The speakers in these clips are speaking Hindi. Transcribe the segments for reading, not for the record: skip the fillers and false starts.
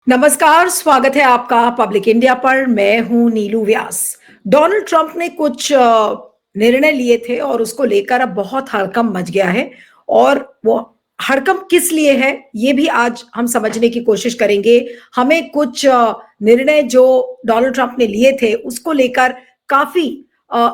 नमस्कार, स्वागत है आपका पब्लिक इंडिया पर। मैं हूं नीलू व्यास। डोनाल्ड ट्रंप ने कुछ निर्णय लिए थे और उसको लेकर अब बहुत हड़कंप मच गया है। और वो हड़कंप किस लिए है ये भी आज हम समझने की कोशिश करेंगे। हमें कुछ निर्णय जो डोनाल्ड ट्रंप ने लिए थे उसको लेकर काफी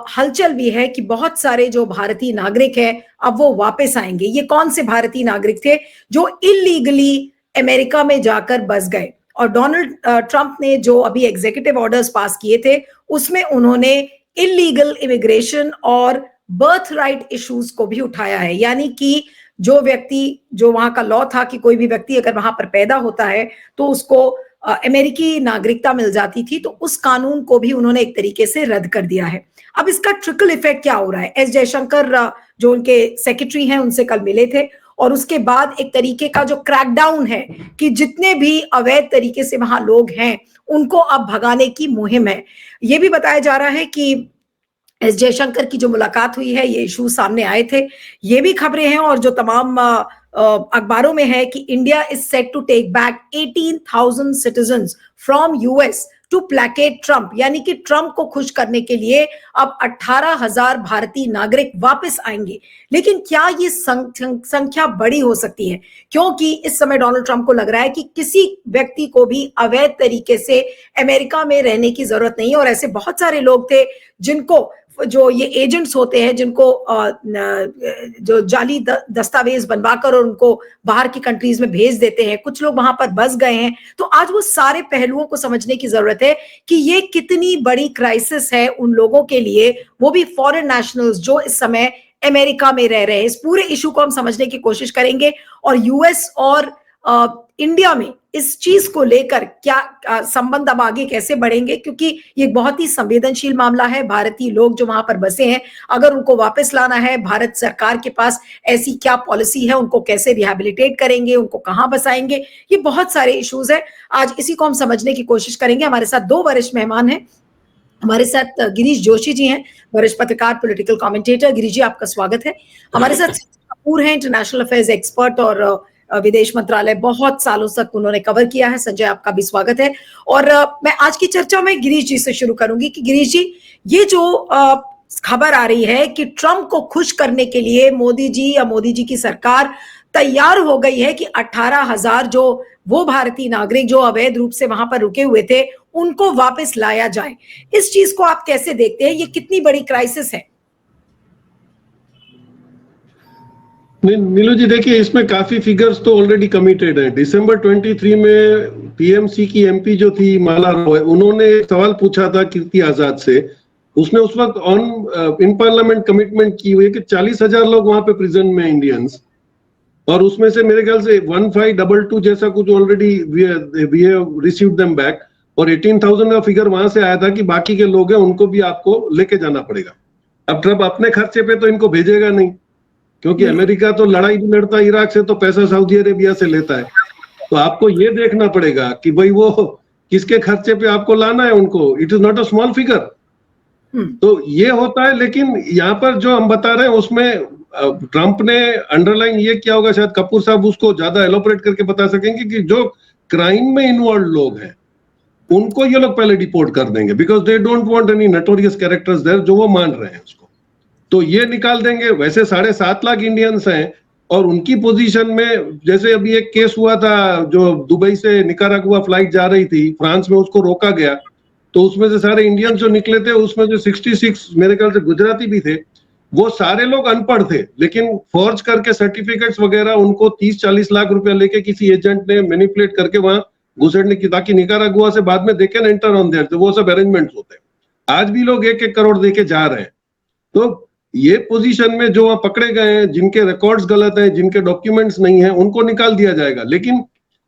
हलचल भी है कि बहुत सारे जो भारतीय नागरिक हैं अब वो वापस आएंगे। ये कौन से भारतीय नागरिक थे जो इलीगली अमेरिका में जाकर बस गए? और डोनाल्ड ट्रंप ने जो अभी एग्जीक्यूटिव ऑर्डर्स पास किए थे उसमें उन्होंने इलीगल इमिग्रेशन और बर्थ राइट इश्यूज को भी उठाया है। यानी कि जो व्यक्ति, जो वहां का लॉ था कि कोई भी व्यक्ति अगर वहां पर पैदा होता है तो उसको अमेरिकी नागरिकता मिल जाती थी, तो उस कानून को भी उन्होंने एक तरीके से रद्द कर दिया है। अब इसका ट्रिकल इफेक्ट क्या हो रहा है? एस जयशंकर जो उनके सेक्रेटरी हैं उनसे कल मिले थे और उसके बाद एक तरीके का जो क्रैकडाउन है कि जितने भी अवैध तरीके से वहां लोग हैं उनको अब भगाने की मुहिम है। ये भी बताया जा रहा है कि एस जयशंकर की जो मुलाकात हुई है, ये इशू सामने आए थे। ये भी खबरें हैं और जो तमाम अखबारों में है कि India is set to take back 18,000 citizens from US to placate Trump. यानी कि ट्रंप को खुश करने के लिए अब 18,000 भारतीय नागरिक वापस आएंगे। लेकिन क्या ये संख्या बड़ी हो सकती है? क्योंकि इस समय डोनाल्ड ट्रंप को लग रहा है कि किसी व्यक्ति को भी अवैध तरीके से अमेरिका में रहने की जरूरत नहीं है। और ऐसे बहुत सारे लोग थे जिनको, जो ये एजेंट्स होते हैं जिनको जो जाली दस्तावेज बनवाकर और उनको बाहर की कंट्रीज में भेज देते हैं, कुछ लोग वहां पर बस गए हैं। तो आज वो सारे पहलुओं को समझने की जरूरत है कि ये कितनी बड़ी क्राइसिस है उन लोगों के लिए, वो भी फॉरेन नेशनल्स जो इस समय अमेरिका में रह रहे हैं। इस पूरे इशू को हम समझने की कोशिश करेंगे और यूएस और इंडिया में इस चीज को लेकर क्या संबंध अब आगे कैसे बढ़ेंगे, क्योंकि ये बहुत ही संवेदनशील मामला है। भारतीय लोग जो वहां पर बसे हैं, अगर उनको वापस लाना है, भारत सरकार के पास ऐसी क्या पॉलिसी है, उनको कैसे रिहैबिलिटेट करेंगे, उनको कहां बसाएंगे, ये बहुत सारे इश्यूज है। आज इसी को हम समझने की कोशिश करेंगे। हमारे साथ दो वरिष्ठ मेहमान हैं। हमारे साथ गिरीश जोशी जी हैं, वरिष्ठ पत्रकार, पॉलिटिकल कमेंटेटर। गिरीश जी, आपका स्वागत है। हमारे साथ संजय कपूर हैं, इंटरनेशनल अफेयर्स एक्सपर्ट और विदेश मंत्रालय बहुत सालों तक उन्होंने कवर किया है। संजय, आपका भी स्वागत है। और मैं आज की चर्चा में गिरीश जी से शुरू करूंगी कि गिरीश जी, ये जो खबर आ रही है कि ट्रंप को खुश करने के लिए मोदी जी या मोदी जी की सरकार तैयार हो गई है कि 18,000 जो वो भारतीय नागरिक जो अवैध रूप से वहां पर रुके हुए थे उनको वापस लाया जाए, इस चीज को आप कैसे देखते हैं? ये कितनी बड़ी क्राइसिस है? नीलू जी, देखिए, इसमें काफी फिगर्स तो ऑलरेडी कमिटेड हैं। दिसंबर 23 में पीएमसी की एमपी जो थी माला रॉय, उन्होंने सवाल पूछा था कीर्ति आजाद से। उसने उस वक्त इन पार्लियामेंट कमिटमेंट की हुई है कि 40,000 लोग वहां पे प्रिजन में इंडियंस, और उसमें से मेरे ख्याल से 1522 जैसा कुछ already we have received them back, और 18,000 का फिगर वहां से आया था कि बाकी के लोग हैं उनको भी आपको लेके जाना पड़ेगा। अब ट्रंप अपने खर्चे पे तो इनको भेजेगा नहीं, क्योंकि अमेरिका तो लड़ाई भी लड़ता इराक से, तो पैसा सऊदी अरेबिया से लेता है। तो आपको ये देखना पड़ेगा कि भाई वो किसके खर्चे पे आपको लाना है उनको। It is not a small figure. तो ये होता है। लेकिन यहाँ पर जो हम बता रहे हैं उसमें ट्रंप ने अंडरलाइन ये किया होगा, शायद कपूर साहब उसको ज्यादा एलोपरेट करके बता सकेंगे, कि जो क्राइम में इन्वॉल्व लोग हैं उनको ये लोग पहले डिपोर्ट कर देंगे, because they don't want any notorious characters there, जो वो मान रहे हैं उसको, तो ये निकाल देंगे। वैसे 7.5 लाख इंडियंस हैं और उनकी पोजीशन में, जैसे अभी एक केस हुआ था जो दुबई से निकारागुआ फ्लाइट जा रही थी, फ्रांस में उसको रोका गया, तो उसमें से सारे इंडियंस जो निकले थे उसमें जो 66 मेरे ख्याल से गुजराती भी थे, वो सारे लोग अनपढ़ थे, लेकिन फॉर्ज करके सर्टिफिकेट्स वगैरह उनको 30-40 लाख रुपया लेके किसी एजेंट ने मैनिपुलेट करके वहां घुसड़ने की, ताकि निकारागुआ से बाद में they can enter on their. तो वो सब अरेंजमेंट्स होते हैं। आज भी लोग 1-1 करोड़ देके जा रहे हैं। तो ये पोजीशन में जो वहां पकड़े गए हैं, जिनके रिकॉर्ड्स गलत हैं, जिनके डॉक्यूमेंट्स नहीं है, उनको निकाल दिया जाएगा। लेकिन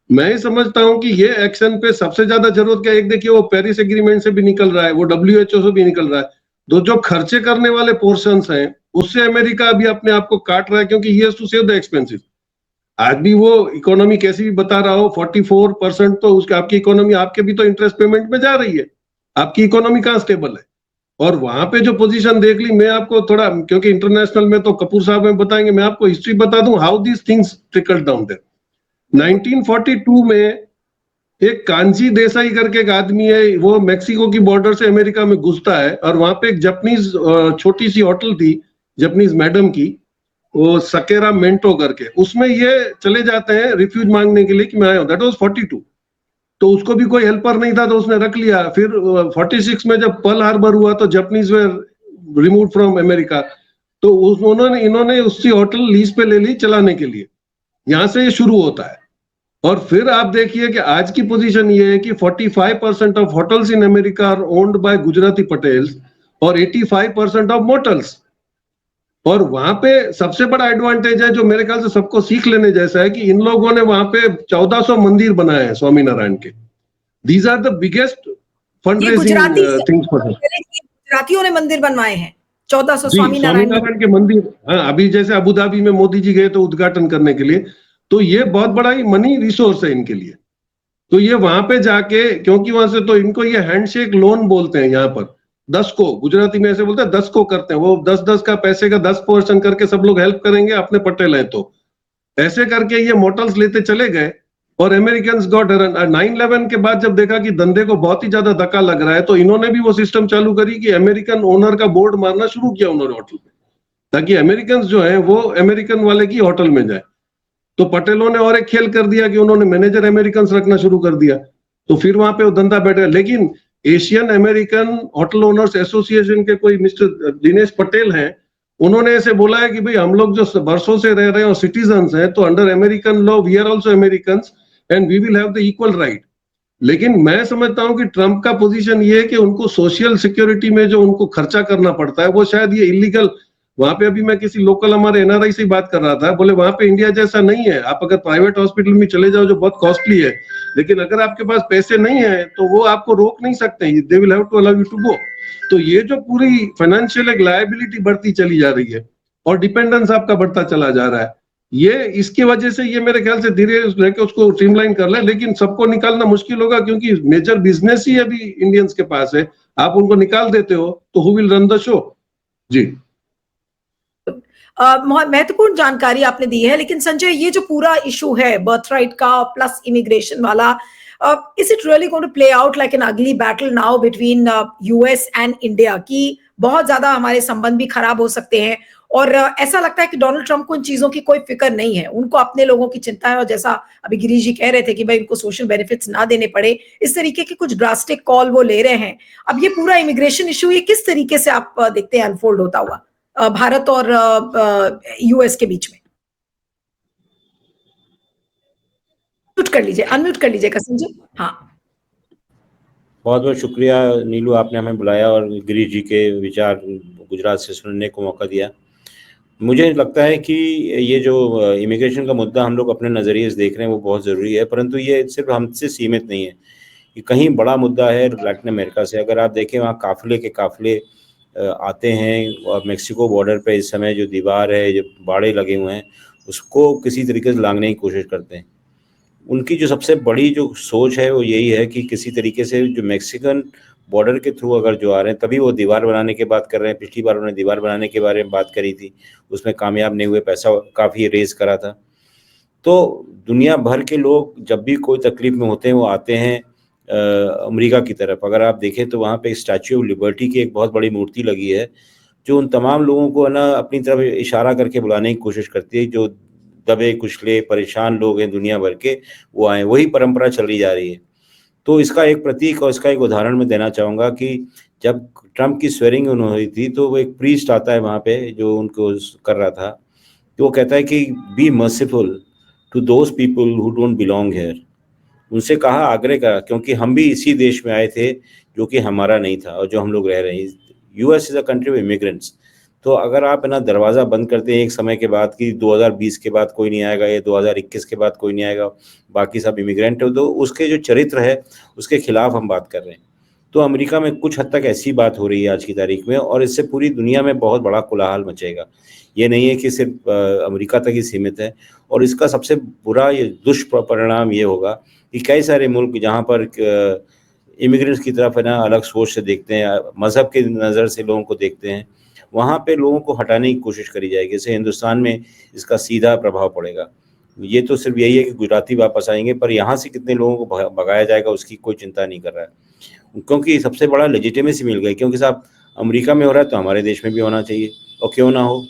मैं समझता हूं कि ये एक्शन पे सबसे ज्यादा जरूरत क्या है, एक देखिए वो पेरिस एग्रीमेंट से भी निकल रहा है, वो WHO से भी निकल रहा है। तो जो खर्चे करने वाले पोर्शंस हैं उससे अमेरिका अभी अपने आप को काट रहा है, क्योंकि he has to save the expenses. आज भी वो इकोनॉमी कैसी भी बता रहा हो, 44% तो उसके आपकी इकोनॉमी, आपके भी तो इंटरेस्ट पेमेंट में जा रही है। आपकी इकोनॉमी कहाँ स्टेबल है? और वहां पे जो पोजीशन देख ली, मैं आपको थोड़ा, क्योंकि इंटरनेशनल में तो कपूर साहब में बताएंगे, मैं आपको हिस्ट्री बता दूं how these things trickle down there. 1942 में एक कांजी देसाई करके एक आदमी है, वो मेक्सिको की बॉर्डर से अमेरिका में घुसता है और वहां पे एक जापानीज छोटी सी होटल थी जापानीज मैडम की, वो सकेरा मेंटो करके, उसमें ये चले जाते हैं रिफ्यूज मांगने के लिए कि मैं आया हूं। That was 42। तो उसको भी कोई हेल्पर नहीं था तो उसने रख लिया। फिर 46 में जब पर्ल हार्बर हुआ तो Japanese were remove from America, तो उन्होंने इन्होंने उसकी होटल लीज पे ले ली चलाने के लिए। यहां से ये शुरू होता है। और फिर आप देखिए कि आज की पोजीशन ये है कि 45% of hotels in America are owned by Gujarati Patels और 85% ऑफ मोटल्स। और वहां पे सबसे बड़ा एडवांटेज है जो मेरे ख्याल से सबको सीख लेने जैसा है कि इन लोगों ने वहां पे 1400 मंदिर बनाए हैं स्वामीनारायण के। These are the biggest fund ये रेजिंग गुजराती थिंग्स फॉर। गुजरातियों ने मंदिर बनवाए हैं, 1400 जी, स्वामीनारायण मंदिर। स्वामीनारायण के मंदिर। हाँ, अभी जैसे अबू धाबी में मोदी जी गए तो उद्घाटन करने के लिए, तो ये बहुत बड़ा ही मनी रिसोर्स है इनके लिए। तो ये वहां पे जाके, क्योंकि वहां से तो इनको ये हैंडशेक लोन बोलते हैं यहाँ पर, 10 को गुजराती में ऐसे बोलते हैं, 10 को करते हैं वो, 10-10 का पैसे का 10% करके सब लोग हेल्प करेंगे, अपने पटेल हैं तो ऐसे करके ये मोटल्स लेते चले गए। और अमेरिकन गॉट 9/11 के बाद जब देखा कि धंधे को बहुत ही ज्यादा धक्का लग रहा है तो इन्होंने भी वो सिस्टम चालू करी कि अमेरिकन ओनर का बोर्ड मारना शुरू किया उन्होंने होटल में, ताकि अमेरिकन जो है वो अमेरिकन वाले की होटल में जाए। तो पटेलों ने और एक खेल कर दिया कि उन्होंने मैनेजर अमेरिकन रखना शुरू कर दिया, तो फिर वहां पे वो धंधा बैठ गया। लेकिन Asian American hotel owners association के कोई मिस्टर दिनेश पटेल हैं, उन्होंने ऐसे बोला है कि भाई हम लोग जो वर्षों से रह रहे हैं और सिटीजन्स हैं, तो under American law we are also American and we will have the equal right. लेकिन मैं समझता हूं कि ट्रंप का पोजीशन ये है कि उनको सोशल सिक्योरिटी में जो उनको खर्चा करना पड़ता है वो शायद ये इलीगल। वहां पे अभी मैं किसी लोकल हमारे एनआरआई से बात कर रहा था, बोले वहां पे इंडिया जैसा नहीं है, आप अगर प्राइवेट हॉस्पिटल में चले जाओ जो बहुत कॉस्टली है, लेकिन अगर आपके पास पैसे नहीं है तो वो आपको रोक नहीं सकते, they will have to allow you to go. तो ये जो पूरी फाइनेंशियल एक लायबिलिटी बढ़ती चली जा रही है और डिपेंडेंस आपका बढ़ता चला जा रहा है, ये इसकी वजह से ये मेरे ख्याल से धीरे लेके उसको स्ट्रीमलाइन कर ले। लेकिन सबको निकालना मुश्किल होगा क्योंकि मेजर बिजनेस ही अभी इंडियंस के पास है, आप उनको निकाल देते हो तो who will run the show. जी, महत्वपूर्ण जानकारी आपने दी है। लेकिन संजय, ये जो पूरा इशू है बर्थ राइट का प्लस इमिग्रेशन वाला, is it really going to play out like an ugly battle now between US and India, की बहुत ज्यादा हमारे संबंध भी खराब हो सकते हैं? और ऐसा लगता है कि डोनाल्ड ट्रंप को इन चीजों की कोई फिक्र नहीं है, उनको अपने लोगों की चिंता है। और जैसा अभी गिरीश जी कह रहे थे कि भाई इनको सोशल बेनिफिट्स ना देने पड़े, इस तरीके की कुछ ड्रास्टिक कॉल वो ले रहे हैं। अब ये पूरा इमिग्रेशन इशू, ये किस तरीके से आप देखते हैं अनफोल्ड होता हुआ भारत और यूएस के बीच में? म्यूट कर लीजिए, अनम्यूट कर लीजिएगा संजय। हाँ, बहुत बहुत शुक्रिया नीलू, आपने हमें बुलाया और गिरीश जी के विचार गुजरात से सुनने को मौका दिया। मुझे लगता है कि ये जो इमिग्रेशन का मुद्दा हम लोग अपने नज़रिए से देख रहे हैं वो बहुत ज़रूरी है, परंतु ये सिर्फ हमसे सीमित नहीं है, ये कहीं बड़ा मुद्दा है लैटिन अमेरिका से। अगर आप देखें वहाँ काफ़िले के काफ़िले आते हैं और मेक्सिको बॉर्डर पे इस समय जो दीवार है, जो बाड़े लगे हुए हैं, उसको किसी तरीके से लांघने की कोशिश करते हैं। उनकी जो सबसे बड़ी जो सोच है वो यही है कि किसी तरीके से जो मैक्सिकन बॉर्डर के थ्रू अगर जो आ रहे हैं, तभी वो दीवार बनाने की बात कर रहे हैं। पिछली बार उन्होंने दीवार बनाने के बारे में बात करी थी, उसमें कामयाब नहीं हुए, पैसा काफ़ी रेज करा था। तो दुनिया भर के लोग जब भी कोई तकलीफ में होते हैं वो आते हैं अमेरिका की तरफ। अगर आप देखें तो वहाँ पे स्टैच्यू ऑफ लिबर्टी की एक बहुत बड़ी मूर्ति लगी है, जो उन तमाम लोगों को ना अपनी तरफ इशारा करके बुलाने की कोशिश करती है, जो दबे कुचले परेशान लोग हैं दुनिया भर के, वो आए। वही परंपरा चली जा रही है। तो इसका एक प्रतीक और इसका एक उदाहरण मैं देना चाहूँगा कि जब ट्रंप की स्वेरिंग इन हुई थी तो वो एक प्रीस्ट आता है वहाँ पे जो उनको कर रहा था, तो वो कहता है कि be merciful to those people who don't belong here. उनसे कहा, आग्रह करा, क्योंकि हम भी इसी देश में आए थे जो कि हमारा नहीं था और जो हम लोग रह रहे हैं। US is a country of immigrants. तो अगर आप ना दरवाज़ा बंद करते हैं एक समय के बाद कि 2020 के बाद कोई नहीं आएगा या 2021 के बाद कोई नहीं आएगा, बाकी सब इमिग्रेंट हो, तो उसके जो चरित्र है उसके खिलाफ हम बात कर रहे हैं। तो अमेरिका में कुछ हद तक ऐसी बात हो रही है आज की तारीख में, और इससे पूरी दुनिया में बहुत बड़ा कोलाहल मचेगा। ये नहीं है कि सिर्फ अमेरिका तक ही सीमित है। और इसका सबसे बुरा ये दुष्परिणाम ये होगा कि कई सारे मुल्क जहाँ पर इमिग्रेंट्स की तरफ है ना अलग सोच से देखते हैं, मज़हब की नज़र से लोगों को देखते हैं, वहाँ पे लोगों को हटाने की कोशिश करी जाएगी। जैसे हिंदुस्तान में इसका सीधा प्रभाव पड़ेगा। ये तो सिर्फ यही है कि गुजराती वापस आएंगे, पर यहाँ से कितने लोगों को भगाया जाएगा उसकी कोई चिंता नहीं कर रहा है, क्योंकि सबसे बड़ा लेजिटिमेसी मिल गई। क्योंकि साहब अमेरिका में हो रहा है तो हमारे देश में भी होना चाहिए, और क्यों ना हो,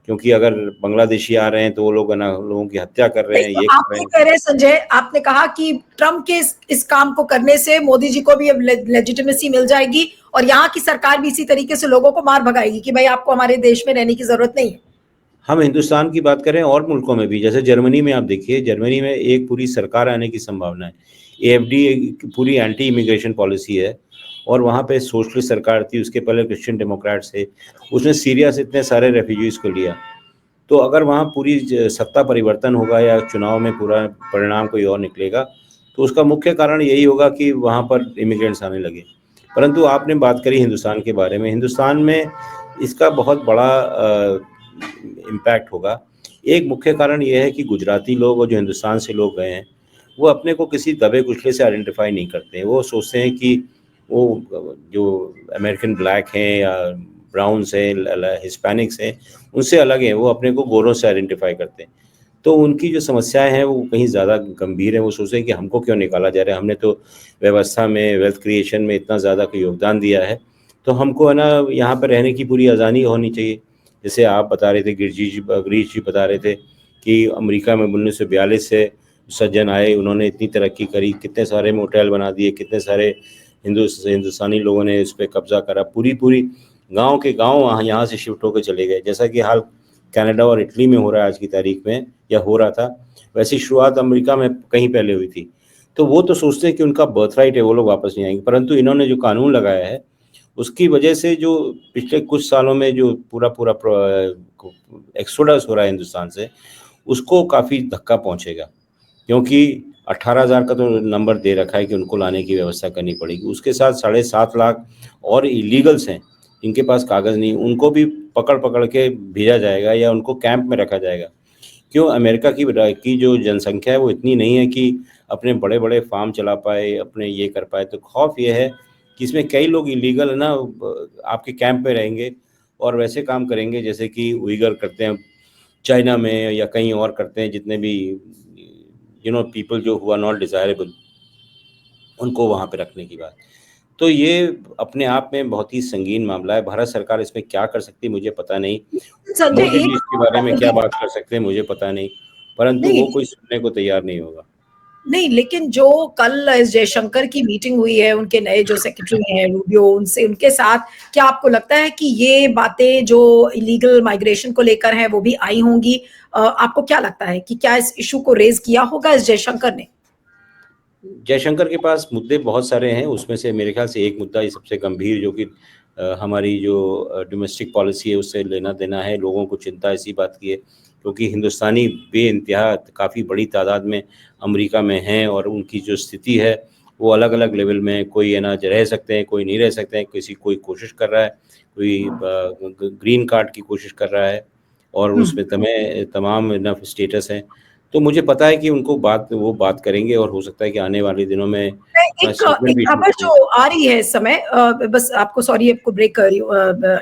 क्योंकि अगर बांग्लादेशी आ रहे हैं तो वो लोग ना लोगों की हत्या कर रहे हैं, तो ये आप कर रहे ये हैं। कह रहे हैं संजय, आपने कहा कि ट्रम्प के इस काम को करने से मोदी जी को भी अब लेजिटिमेसी मिल जाएगी और यहाँ की सरकार भी इसी तरीके से लोगों को मार भगाएगी कि भाई आपको हमारे देश में रहने की जरूरत नहीं है। हम हिंदुस्तान की बात करें और मुल्कों में भी, जैसे जर्मनी में आप देखिए, जर्मनी में एक पूरी सरकार आने की संभावना है। AfD पूरी एंटी इमिग्रेशन पॉलिसी है, और वहाँ पे सोशलिस्ट सरकार थी, उसके पहले क्रिश्चियन डेमोक्रेट्स थे, उसने सीरिया से इतने सारे रेफ्यूजीज को लिया। तो अगर वहाँ पूरी सत्ता परिवर्तन होगा या चुनाव में पूरा परिणाम कोई और निकलेगा, तो उसका मुख्य कारण यही होगा कि वहाँ पर इमिग्रेंट्स आने लगे। परंतु आपने बात करी हिंदुस्तान के बारे में, हिंदुस्तान में इसका बहुत बड़ा इम्पैक्ट होगा। एक मुख्य कारण यह है कि गुजराती लोग और जो हिंदुस्तान से लोग गए हैं वो अपने को किसी दबे कुचले से आइडेंटिफाई नहीं करते हैं। वो सोचते हैं कि वो जो अमेरिकन ब्लैक हैं या ब्राउन्स हैं, हिस्पैनिक्स हैं, उनसे अलग हैं, वो अपने को गोरों से आइडेंटिफाई करते हैं। तो उनकी जो समस्याएं हैं वो कहीं ज़्यादा गंभीर हैं। वो सोचते हैं कि हमको क्यों निकाला जा रहा है, हमने तो व्यवस्था में, वेल्थ क्रिएशन में इतना ज़्यादा योगदान दिया है, तो हमको है ना यहाँ पर रहने की पूरी आज़ादी होनी चाहिए। जैसे आप बता रहे थे, गिरीश जी बता रहे थे कि अमेरिका में 1942 से सज्जन आए, उन्होंने इतनी तरक्की करी, कितने सारे मोटेल बना दिए, कितने सारे हिंदुस्तानी लोगों ने इस पर कब्जा करा, पूरी गांव के गांव यहाँ से शिफ्ट होकर चले गए। जैसा कि हाल कनाडा और इटली में हो रहा है आज की तारीख में, या हो रहा था, वैसी शुरुआत अमेरिका में कहीं पहले हुई थी। तो वो तो सोचते हैं कि उनका बर्थ राइट है, वो लोग वापस नहीं आएंगे। परंतु इन्होंने जो कानून लगाया है उसकी वजह से जो पिछले कुछ सालों में जो पूरा एक्सोडस हो रहा है हिंदुस्तान से, उसको काफ़ी धक्का पहुंचेगा। क्योंकि 18,000 का तो नंबर दे रखा है कि उनको लाने की व्यवस्था करनी पड़ेगी। उसके साथ 7.5 लाख और इलीगल्स हैं जिनके पास कागज़ नहीं, उनको भी पकड़ के भेजा जाएगा या उनको कैंप में रखा जाएगा। क्यों? अमेरिका की जो जनसंख्या है वो इतनी नहीं है कि अपने बड़े बड़े फार्म चला पाए, अपने ये कर पाए। तो खौफ ये है कि इसमें कई लोग इलीगल है ना आपके कैंप में रहेंगे और वैसे काम करेंगे जैसे कि उइगर करते हैं चाइना में या कहीं और करते हैं, जितने भी पीपल जो हुआ नॉट डिज़ायरेबल, उनको वहाँ पे रखने की बात। तो ये अपने आप में बहुत ही संगीन मामला है। भारत सरकार इसमें क्या कर सकती है मुझे पता नहीं, संजय मोदी जी एक इसके बारे में क्या बात कर सकते हैं मुझे पता नहीं, परंतु नहीं वो कोई सुनने को तैयार नहीं होगा। नहीं, लेकिन जो कल एस जयशंकर की मीटिंग हुई है उनके नए जो सेक्रेटरी हैं रूबियो, उनसे उनके साथ, क्या आपको लगता है कि ये बातें जो इलीगल माइग्रेशन को लेकर हैं वो भी आई होंगी? आपको क्या लगता है कि क्या इस इशू को रेज किया होगा एस जयशंकर ने? जयशंकर के पास मुद्दे बहुत सारे हैं, उसमें से मेरे ख्याल से एक मुद्दा ही सबसे गंभीर, जो कि हमारी जो डोमेस्टिक पॉलिसी है उससे लेना देना है। लोगों को चिंता इसी बात की है क्योंकि हिंदुस्तानी बेइंतहा काफ़ी बड़ी तादाद में अमेरिका में हैं और उनकी जो स्थिति है वो अलग अलग लेवल में, कोई है ना रह सकते हैं, कोई नहीं रह सकते हैं, कोई कोशिश कर रहा है, कोई ग्रीन कार्ड की कोशिश कर रहा है और उसमें तमाम इनफ स्टेटस हैं। तो मुझे पता है कि उनको वो बात करेंगे और हो सकता है कि आने वाले दिनों में एक खबर जो आ रही है इस समय, बस आपको सॉरी आपको ब्रेक कर रही हूँ,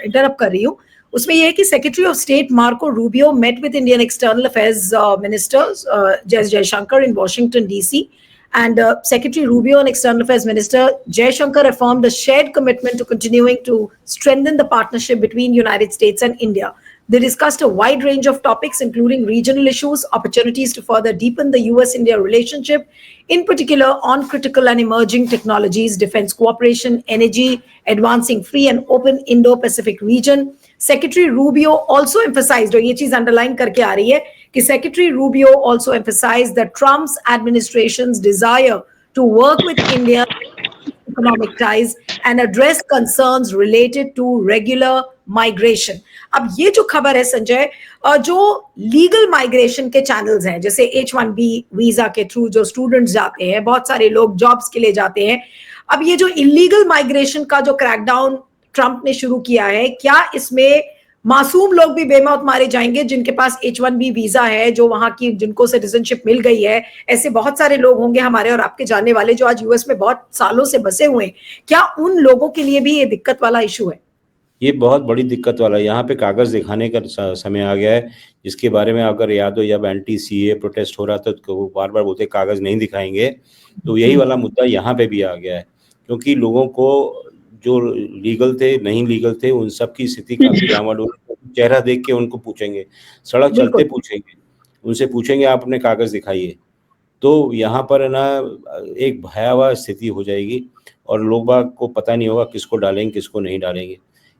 इंटरप्ट कर रही हूँ, उसमें यह है कि secretary of state Marco Rubio met with Indian external affairs minister Jaishankar in Washington DC, and Secretary Rubio and External Affairs Minister Jaishankar affirmed a shared commitment to continuing to strengthen the partnership between United States and India. They discussed a wide range of topics, including regional issues, opportunities to further deepen the US-India relationship, in particular on critical and emerging technologies, defense cooperation, energy, advancing free and open Indo-Pacific region. Secretary Rubio also emphasized, और ये चीज अंडरलाइन करके आ रही है, कि Secretary Rubio also emphasized that Trump's administration's desire to work with India economic ties and address concerns related to regular migration. अब ये जो खबर है संजय, जो लीगल माइग्रेशन के चैनल्स हैं, जैसे H1B वीजा के थ्रू जो स्टूडेंट्स जाते हैं, बहुत सारे लोग जॉब्स के लिए जाते हैं, अब ये जो इलीगल माइग्रेशन का जो क्रैकडाउन ट्रंप ने शुरू किया है, क्या इसमें मासूम लोग भी बेमौत मारे जाएंगे जिनके पास H1B वीजा है, जो वहां की जिनको सिटीजनशिप मिल गई है? ऐसे बहुत सारे लोग होंगे हमारे और आपके जानने वाले जो आज यूएस में बहुत सालों से बसे हुए हैं, क्या उन लोगों के लिए भी ये दिक्कत वाला इशू है? ये बहुत बड़ी दिक्कत वाला है। यहाँ पे कागज दिखाने का समय आ गया है, जिसके बारे में अगर याद हो जब एंटी सीए प्रोटेस्ट हो रहा था तो वो बार बार बोलते कागज नहीं दिखाएंगे, तो यही वाला मुद्दा यहाँ पे भी आ गया है, क्योंकि लोगों को जो लीगल थे नहीं लीगल थे उन सब की स्थिति काफी डामाडोल, चेहरा देख के उनको पूछेंगे, सड़क चलते बिल्कुल। पूछेंगे, उनसे पूछेंगे आप अपने कागज दिखाइए। तो यहाँ पर है ना एक भयावह स्थिति हो जाएगी और लोग बाग को पता नहीं होगा किसको डालेंगे किसको नहीं डालेंगे।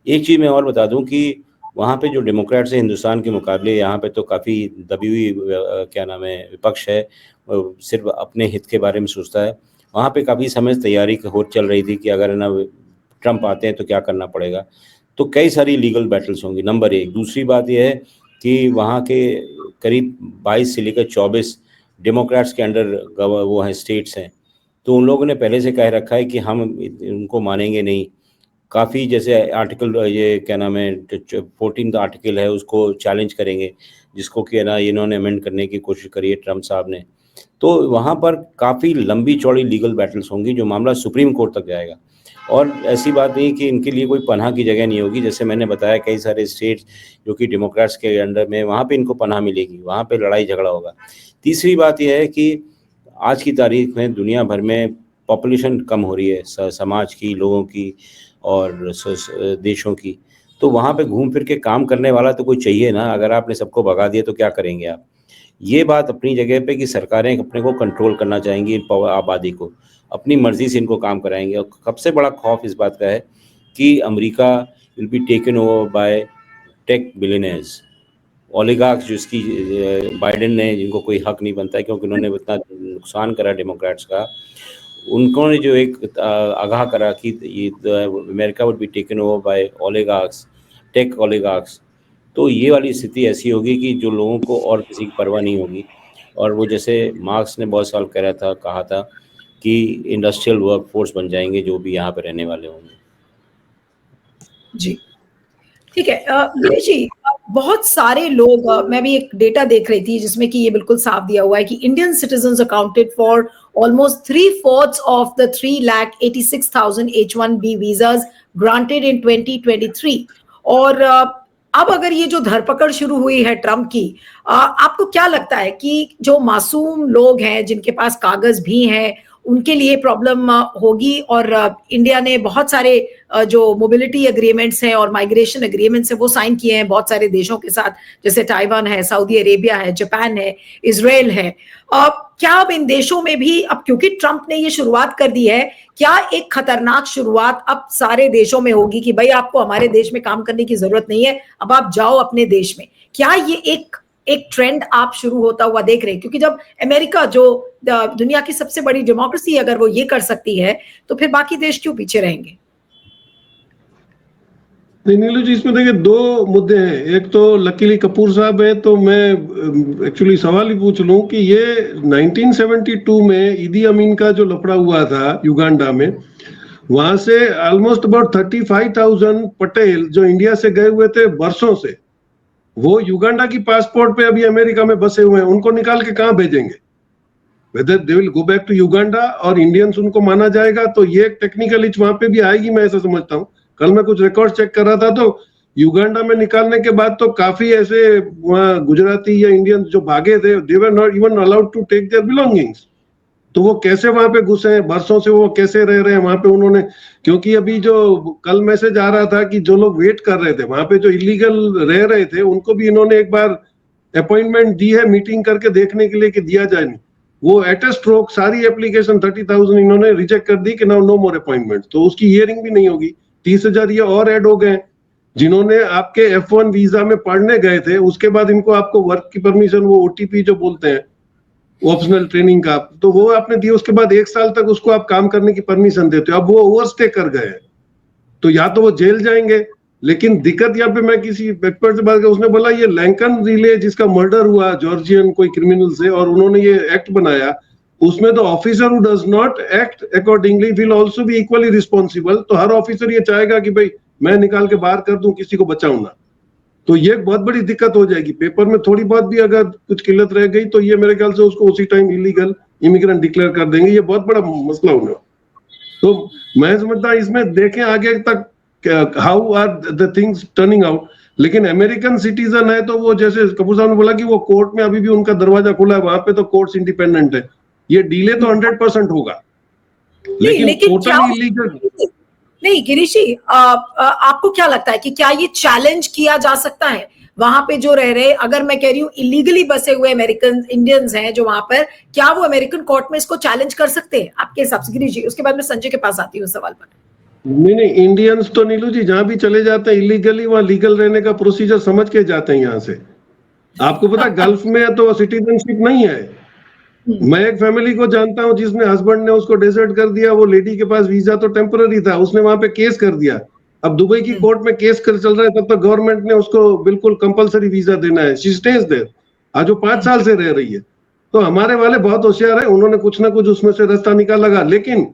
एक चीज़ मैं और बता दूं कि वहाँ पे जो डेमोक्रेट्स हैं हिंदुस्तान के मुकाबले, यहाँ पे तो काफ़ी दबी हुई क्या नाम है विपक्ष है, सिर्फ अपने हित के बारे में सोचता है। वहाँ पे काफ़ी समय से तैयारी हो चल रही थी कि अगर है ना ट्रंप आते हैं तो क्या करना पड़ेगा, तो कई सारी लीगल बैटल्स होंगी, नंबर एक। दूसरी बात यह है कि वहाँ के करीब 22 से लेकर 24 डेमोक्रेट्स के अंडर वो हैं स्टेट्स हैं, तो उन लोगों ने पहले से कह रखा है कि हम उनको मानेंगे नहीं। काफ़ी जैसे आर्टिकल ये क्या नाम है 14th आर्टिकल है उसको चैलेंज करेंगे, जिसको कि है ना इन्होंने अमेंड करने की कोशिश करी है ट्रम्प साहब ने। तो वहाँ पर काफ़ी लंबी चौड़ी लीगल बैटल्स होंगी, जो मामला सुप्रीम कोर्ट तक जाएगा। और ऐसी बात नहीं कि इनके लिए कोई पनाह की जगह नहीं होगी, जैसे मैंने बताया कई सारे स्टेट्स जो कि डेमोक्रेट्स के अंडर में, वहाँ पे इनको पनाह मिलेगी, वहाँ पे लड़ाई झगड़ा होगा। तीसरी बात यह है कि आज की तारीख में दुनिया भर में पॉपुलेशन कम हो रही है, समाज की, लोगों की और देशों की, तो वहाँ पे घूम फिर के काम करने वाला तो कोई चाहिए ना। अगर आपने सबको भगा दिया तो क्या करेंगे आप। ये बात अपनी जगह पे कि सरकारें अपने को कंट्रोल करना चाहेंगी आबादी को, अपनी मर्जी से इनको काम कराएंगे। और सबसे बड़ा खौफ इस बात का है कि America will be taken over by tech billionaires, oligarchs, जिसकी बाइडेन ने, जिनको कोई हक नहीं बनता है क्योंकि उन्होंने इतना नुकसान करा डेमोक्रेट्स का, उन्होंने जो एक आगाह करा कि ये America would be taken over by oligarchs, tech oligarchs. तो ये वाली स्थिति ऐसी होगी कि जो लोगों को और किसी की परवाह नहीं होगी। और वो जैसे मार्क्स ने बहुत साल कहा था कि इंडस्ट्रियल वर्कफोर्स बन जाएंगे जो भी यहाँ पे रहने वाले होंगे। जी, ठीक है। गिरीश जी, बहुत सारे लोग, मैं भी एक डेटा देख रही थी जिसमें कि ये बिल्कुल साफ दिया हुआ है कि Indian citizens accounted for almost 3/4 of the 3,86,000 H1B visas granted in 2023। और अब अगर ये जो धरपकड़ शुरू हुई है ट्रम्प की, आपको क्या लगता है कि जो मासूम लोग हैं जिनके पास कागज भी हैं उनके लिए प्रॉब्लम होगी? और इंडिया ने बहुत सारे जो मोबिलिटी एग्रीमेंट्स हैं और माइग्रेशन एग्रीमेंट्स हैं वो साइन किए हैं बहुत सारे देशों के साथ, जैसे ताइवान है, सऊदी अरेबिया है, जापान है, इजराइल है। क्या अब इन देशों में भी, अब क्योंकि ट्रम्प ने ये शुरुआत कर दी है, क्या एक खतरनाक शुरुआत अब सारे देशों में होगी कि भाई आपको हमारे देश में काम करने की जरूरत नहीं है, अब आप जाओ अपने देश में? क्या ये एक ट्रेंड आप शुरू होता हुआ देख रहे हैं? क्योंकि जब अमेरिका, जो दुनिया की सबसे बड़ी डेमोक्रेसी, अगर वो ये कर सकती है तो फिर बाकी देश क्यों पीछे रहेंगे? नीलू जी, इसमें देखिए दो मुद्दे हैं। एक तो लकीली कपूर साहब है, तो मैं एक्चुअली सवाल ही पूछ लूं कि ये 1972 में ईदी अमीन का जो लफड़ा हुआ था युगांडा में, वहां से ऑलमोस्ट अबाउट 35,000 पटेल जो इंडिया से गए हुए थे बरसों से, वो युगांडा की पासपोर्ट पे अभी अमेरिका में बसे हुए हैं। उनको निकाल के कहां भेजेंगे? Whether they will go back to Uganda और इंडियंस उनको माना जाएगा, तो ये टेक्निकल इच वहां पे भी आएगी, मैं ऐसा समझता हूँ। कल मैं कुछ रिकॉर्ड चेक कर रहा था तो युगांडा में निकालने के बाद तो काफी ऐसे वहां गुजराती या इंडियंस जो भागे थे, they were not even allowed to take their belongings. तो वो कैसे वहां पे घुसे हैं, बरसों से वो कैसे रह रहे हैं वहां पे उन्होंने? क्योंकि अभी जो कल मैसेज आ रहा था कि जो लोग वेट कर रहे थे वहां पे, जो इलीगल रह रहे थे, उनको भी इन्होंने एक बार अपॉइंटमेंट दी है मीटिंग करके देखने के लिए कि दिया जाए नहीं। वो एट ए स्ट्रोक सारी एप्लीकेशन 30,000 इन्होंने रिजेक्ट कर दी कि नाउ नो मोर अपॉइंटमेंट। तो उसकी हियरिंग भी नहीं होगी। 30,000 ये और ऐड हो गए जिन्होंने आपके F1 वीजा में पढ़ने गए थे, उसके बाद इनको आपको वर्क की परमिशन, वो OTP जो बोलते हैं, ऑप्शनल ट्रेनिंग का, तो वो आपने दिया। उसके बाद 1 साल तक उसको आप काम करने की परमिशन देते हो। अब वो ओवरस्टे कर गए हैं, तो या तो वो जेल जाएंगे। लेकिन दिक्कत यहाँ पे, मैं किसी एक्सपर्ट से बात कर, उसने बोला ये लैंकन रिले जिसका मर्डर हुआ जॉर्जियन कोई क्रिमिनल से, और उन्होंने ये एक्ट बनाया, उसमें तो officer who does not act accordingly will also be equally responsible. तो हर ऑफिसर ये चाहेगा कि भाई मैं निकाल के बाहर कर दूं, किसी को बचाऊं ना। तो ये बहुत बड़ी दिक्कत हो जाएगी। पेपर में थोड़ी बहुत भी अगर कुछ किल्लत रह गई तो ये मेरे ख्याल से उसको उसी टाइम इलीगल इमिग्रेंट डिक्लेयर कर देंगे। ये बहुत बड़ा मसला होगा। तो मैं समझता हूं इसमें देखें आगे तक how are the things turning out. लेकिन अमेरिकन सिटीजन है तो वो, जैसे कपूर साहब ने बोला कि वो कोर्ट में अभी भी उनका दरवाजा खुला है, वहां पे तो कोर्ट्स इंडिपेंडेंट है। ये डिले तो 100% होगा, नहीं, लेकिन लेकिन क्या टोटली इलीगल नहीं गिरीश जी, आपको क्या लगता है कि क्या ये चैलेंज किया जा सकता है वहां पे जो रह रहे, अगर मैं कह रही हूँ इलीगली बसे हुए अमेरिकन इंडियंस हैं जो वहां पर, क्या वो अमेरिकन कोर्ट में इसको चैलेंज कर सकते हैं आपके हिसाब से गिरीश जी? उसके बाद मैं संजय के पास आती हूँ सवाल पर। नहीं, इंडियंस तो नीलू जी जहां भी चले जाते हैं इलीगली, वहां लीगल रहने का प्रोसीजर समझ के जाते हैं यहाँ से। आपको पता गल्फ में तो सिटीजनशिप नहीं है। मैं एक फैमिली को जानता हूं जिसमें हस्बैंड ने उसको डेजर्ट कर दिया, वो लेडी के पास वीजा तो टेम्पररी था, उसने वहां पे केस कर दिया। अब दुबई की कोर्ट में केस कर चल रहा है, तब तक गवर्नमेंट ने उसको बिल्कुल कंपलसरी वीजा देना है। शी स्टेज देयर, आज वो 5 साल से रह रही है। तो हमारे वाले बहुत होशियार है, उन्होंने कुछ ना कुछ उसमें से रास्ता निकाला। लेकिन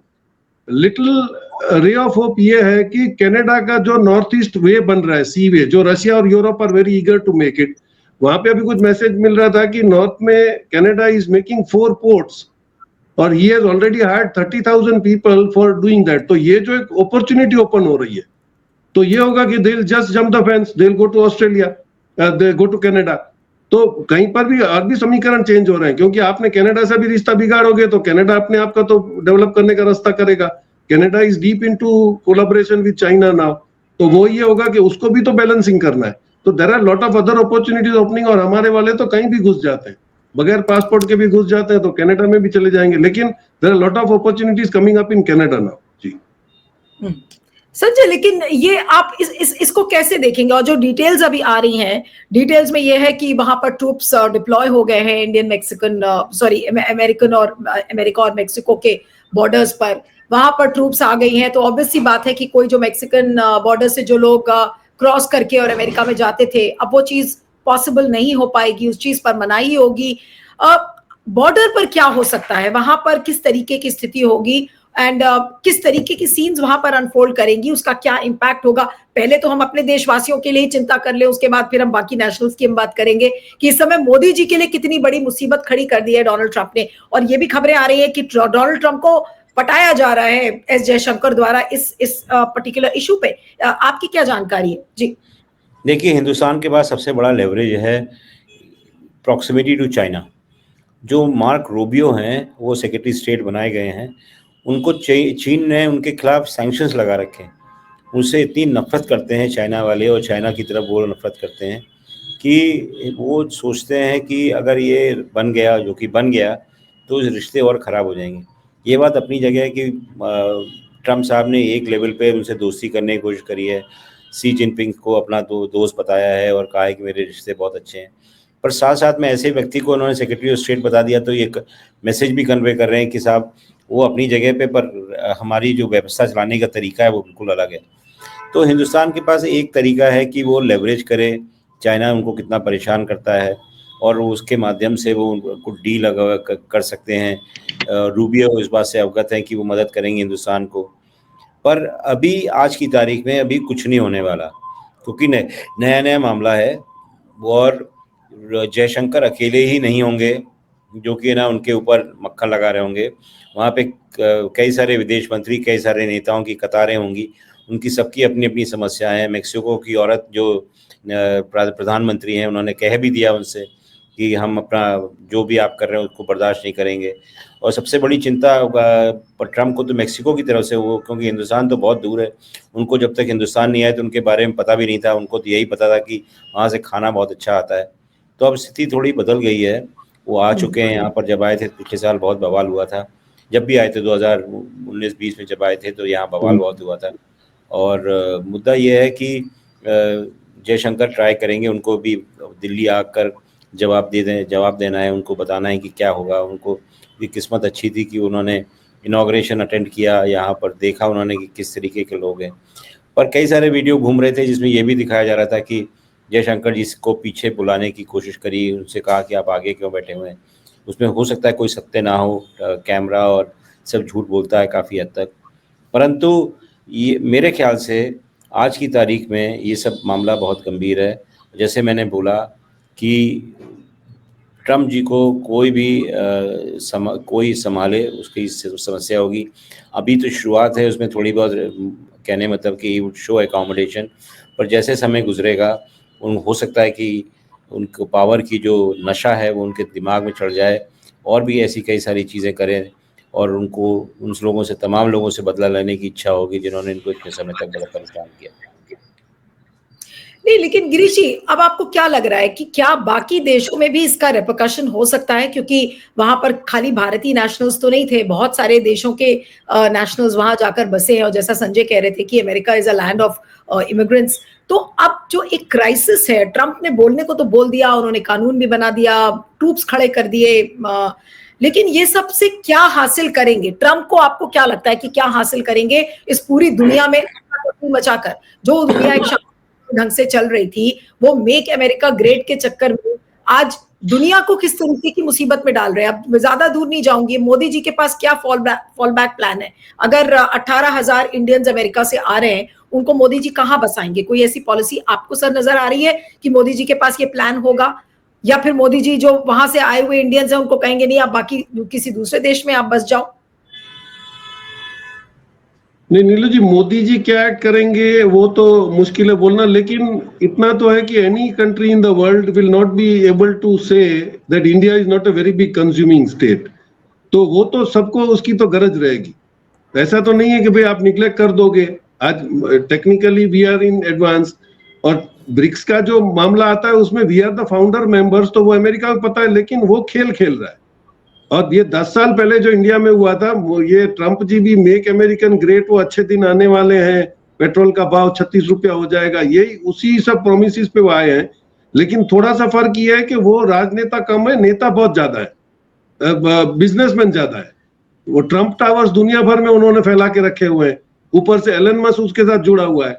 लिटिल रे ऑफ होप ये है कि कनाडा का जो नॉर्थ ईस्ट वे बन रहा है, सी वे, जो रशिया और Europe are very eager to make it, वहां पे अभी कुछ मैसेज मिल रहा था कि नॉर्थ में कनाडा इज मेकिंग 4 पोर्ट्स और he has already hired 30,000 people for doing that. तो ये जो एक अपॉर्चुनिटी ओपन हो रही है, तो ये होगा कि they will just jump the fence, they will go to Australia, they go to Canada. तो कहीं पर भी और भी समीकरण चेंज हो रहे हैं, क्योंकि आपने कनाडा से भी रिश्ता बिगाड़ोगे तो कनाडा अपने आप का तो डेवलप करने का रास्ता करेगा। Canada is deep into collaboration with China now, तो वो ये होगा कि उसको भी तो बैलेंसिंग करना है। तो there are lot of other opportunities opening, और हमारे वाले तो कहीं भी घुस जाते हैं, बगैर पासपोर्ट के भी घुस जाते हैं, तो कनाडा में भी चले जाएंगे। लेकिन there are lot of opportunities coming up in Canada now जी। संजय, लेकिन ये आप इसको कैसे देखेंगे? और जो डिटेल्स अभी आ रही हैं, डिटेल्स में ये है कि वहां पर ट्रूप्स डिप्लॉय हो गए हैं इंडियन मैक्सिकन अमेरिकन और अमेरिका और मेक्सिको के बॉर्डर्स पर, वहां पर ट्रूप्स आ गई हैं। तो ऑब्वियस सी बात है कि कोई जो मैक्सिकन बॉर्डर से जो लोग क्रॉस करके और अमेरिका में जाते थे, अब वो चीज पॉसिबल नहीं हो पाएगी, उस चीज पर मनाही होगी। बॉर्डर पर क्या हो सकता है, वहां पर किस तरीके की स्थिति होगी, एंड किस तरीके की सीन्स वहां पर अनफोल्ड करेंगी, उसका क्या इम्पैक्ट होगा? पहले तो हम अपने देशवासियों के लिए चिंता कर ले, उसके बाद फिर हम बाकी नेशनल्स की हम बात करेंगे कि इस समय मोदी जी के लिए कितनी बड़ी मुसीबत खड़ी कर दी है डोनाल्ड ट्रंप ने। और ये भी खबरें आ रही है कि डोनाल्ड ट्रंप को पटाया जा रहा है एस जयशंकर द्वारा इस पर्टिकुलर इशू पे। आपकी क्या जानकारी है जी? देखिए, हिंदुस्तान के पास सबसे बड़ा लेवरेज है प्रॉक्सिमिटी टू चाइना। जो मार्क रूबियो हैं, वो सेक्रेटरी स्टेट बनाए गए हैं, उनको चीन ने उनके खिलाफ सैंक्शंस लगा रखे हैं। उनसे इतनी नफरत करते हैं चाइना वाले, और चाइना की तरफ वो नफरत करते हैं कि वो सोचते हैं कि अगर ये बन गया, जो कि बन गया, तो रिश्ते और ख़राब हो जाएंगे। ये बात अपनी जगह है कि ट्रंप साहब ने एक लेवल पे उनसे दोस्ती करने की कोशिश करी है, सी जिनपिंग को अपना दोस्त बताया है और कहा है कि मेरे रिश्ते बहुत अच्छे हैं, पर साथ साथ में ऐसे व्यक्ति को उन्होंने सेक्रेटरी ऑफ स्टेट बता दिया, तो ये मैसेज भी कन्वे कर रहे हैं कि साहब वो अपनी जगह पे, पर हमारी जो व्यवस्था चलाने का तरीका है वो बिल्कुल अलग है। तो हिंदुस्तान के पास एक तरीका है कि वो लेवरेज करे, चाइना उनको कितना परेशान करता है, और उसके माध्यम से वो उनको डील कर सकते हैं। रूबियो इस बात से अवगत है कि वो मदद करेंगे हिंदुस्तान को, पर अभी आज की तारीख में अभी कुछ नहीं होने वाला, क्योंकि नया मामला है। और जयशंकर अकेले ही नहीं होंगे जो कि ना उनके ऊपर मक्खन लगा रहे होंगे। वहाँ पे कई सारे विदेश मंत्री, कई सारे नेताओं की कतारें होंगी, उनकी सबकी अपनी अपनी समस्याएं हैं। मेक्सिको की औरत जो प्रधानमंत्री हैं, उन्होंने कह भी दिया उनसे कि हम अपना जो भी आप कर रहे हैं उसको बर्दाश्त नहीं करेंगे। और सबसे बड़ी चिंता पर ट्रंप को तो मेक्सिको की तरफ से वो, क्योंकि हिंदुस्तान तो बहुत दूर है, उनको जब तक हिंदुस्तान नहीं आए तो उनके बारे में पता भी नहीं था। उनको तो यही पता था कि वहाँ से खाना बहुत अच्छा आता है। तो अब स्थिति थोड़ी बदल गई है, वो आ चुके हैं यहाँ पर। जब आए थे पिछले साल बहुत बवाल हुआ था, जब भी आए थे 2019-20 में जब आए थे तो यहाँ बवाल बहुत हुआ था। और मुद्दा ये है कि जयशंकर ट्राई करेंगे उनको भी दिल्ली आकर जवाब देना है, उनको बताना है कि क्या होगा। उनको भी किस्मत अच्छी थी कि उन्होंने इनॉग्रेशन अटेंड किया, यहाँ पर देखा उन्होंने कि किस तरीके के लोग हैं। पर कई सारे वीडियो घूम रहे थे जिसमें ये भी दिखाया जा रहा था कि जयशंकर जी को पीछे बुलाने की कोशिश करी, उनसे कहा कि आप आगे क्यों बैठे हुए हैं। उसमें हो सकता है कोई सत्य ना हो, कैमरा और सब झूठ बोलता है काफ़ी हद तक। परंतु ये मेरे ख्याल से आज की तारीख में ये सब मामला बहुत गंभीर है। जैसे मैंने बोला कि ट्रंप जी को कोई भी कोई संभाले उसकी समस्या होगी। अभी तो शुरुआत है, उसमें थोड़ी बहुत कहने मतलब कि वुड शो अकोमोडेशन, पर जैसे समय गुजरेगा हो सकता है कि उनको पावर की जो नशा है वो उनके दिमाग में चढ़ जाए और भी ऐसी कई सारी चीज़ें करें, और उनको उन लोगों से, तमाम लोगों से बदला लेने की इच्छा होगी जिन्होंने इनको इतने समय तक बड़ा परेशान किया। नहीं, लेकिन गिरीश जी, अब आपको क्या लग रहा है कि क्या बाकी देशों में भी इसका रिपरकशन हो सकता है? क्योंकि वहां पर खाली भारतीय नेशनल्स तो नहीं थे, बहुत सारे देशों के नेशनल्स वहां जाकर बसे हैं, और जैसा संजय कह रहे थे कि America is a land of immigrants. तो अब जो एक क्राइसिस है, ट्रंप ने बोलने को तो बोल दिया, उन्होंने कानून भी बना दिया, ट्रूप्स खड़े कर दिए, लेकिन ये सब से क्या हासिल करेंगे ट्रंप को? आपको क्या लगता है कि क्या हासिल करेंगे इस पूरी दुनिया में मचाकर? जो दुनिया एक ढंग से चल रही थी, वो मेक अमेरिका ग्रेट के चक्कर में आज दुनिया को किस तरीके की मुसीबत में डाल रहे हैं। अब ज्यादा दूर नहीं जाऊंगी, मोदी जी के पास क्या फॉल बैक प्लान है? अगर 18,000 इंडियंस अमेरिका से आ रहे हैं, उनको मोदी जी कहां बसाएंगे? कोई ऐसी पॉलिसी आपको सर नजर आ रही है कि मोदी जी के पास ये प्लान होगा, या फिर मोदी जी जो वहां से आए हुए इंडियंस हैं उनको कहेंगे नहीं, आप बाकी किसी दूसरे देश में आप बस जाओ? नहीं नीलू जी, मोदी जी क्या करेंगे वो तो मुश्किल है बोलना, लेकिन इतना तो है कि any country in the world will not be able to say that India is not a very big consuming state. तो वो तो सबको उसकी तो गरज रहेगी। ऐसा तो नहीं है कि भाई आप निग्लेक्ट कर दोगे। आज technically we are in advance, और ब्रिक्स का जो मामला आता है उसमें we are the founder members, तो वो अमेरिका को पता है, लेकिन वो खेल खेल रहा है। और ये 10 साल पहले जो इंडिया में हुआ था, ये ट्रंप जी भी मेक अमेरिकन ग्रेट, वो अच्छे दिन आने वाले हैं, पेट्रोल का भाव 36 रुपया हो जाएगा, यही उसी सब प्रोमिसेस पे वो आए हैं। लेकिन थोड़ा सा फर्क ये है कि वो राजनेता कम है, नेता बहुत ज्यादा है, बिजनेसमैन ज्यादा है। वो ट्रंप टावर्स दुनिया भर में उन्होंने फैला के रखे हुए हैं, ऊपर से एलन मस्क उसके साथ जुड़ा हुआ है।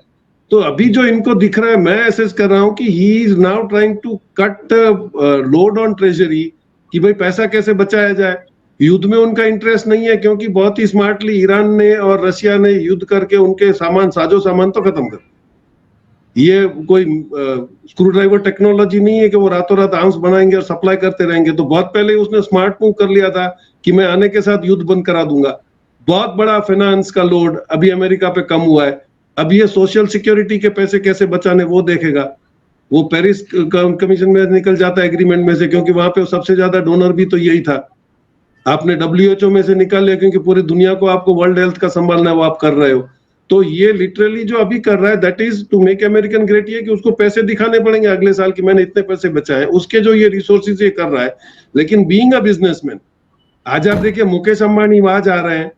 तो अभी जो इनको दिख रहा है, मैं एसेस कर रहा हूं कि he is now trying to cut load on treasury, कि भाई पैसा कैसे बचाया जाए। युद्ध में उनका इंटरेस्ट नहीं है, क्योंकि बहुत ही स्मार्टली ईरान ने और रशिया ने युद्ध करके उनके साजो सामान तो खत्म कर। ये कोई स्क्रू ड्राइवर टेक्नोलॉजी नहीं है कि वो रातों रात आर्म्स बनाएंगे और सप्लाई करते रहेंगे। तो बहुत पहले उसने स्मार्ट मूव कर लिया था कि मैं आने के साथ युद्ध बंद करा दूंगा। बहुत बड़ा फाइनेंस का लोड अभी अमेरिका पे कम हुआ है। अब ये सोशल सिक्योरिटी के पैसे कैसे बचाने वो देखेगा। वो पेरिस कमीशन में निकल जाता है एग्रीमेंट में से, क्योंकि वहां पे सबसे ज्यादा डोनर भी तो यही था। आपने WHO में से निकाल लिया, क्योंकि पूरी दुनिया को आपको वर्ल्ड हेल्थ का संभालना है, वो आप कर रहे हो। तो ये लिटरली जो अभी कर रहा है, that is to make American great. ये कि उसको पैसे दिखाने पड़ेंगे अगले साल कि मैंने इतने पैसे बचाए, उसके जो ये रिसोर्सेज ये कर रहा है। लेकिन बीइंग अ बिजनेसमैन, आज आप देखिए मुकेश अंबानी वहां जा रहे हैं,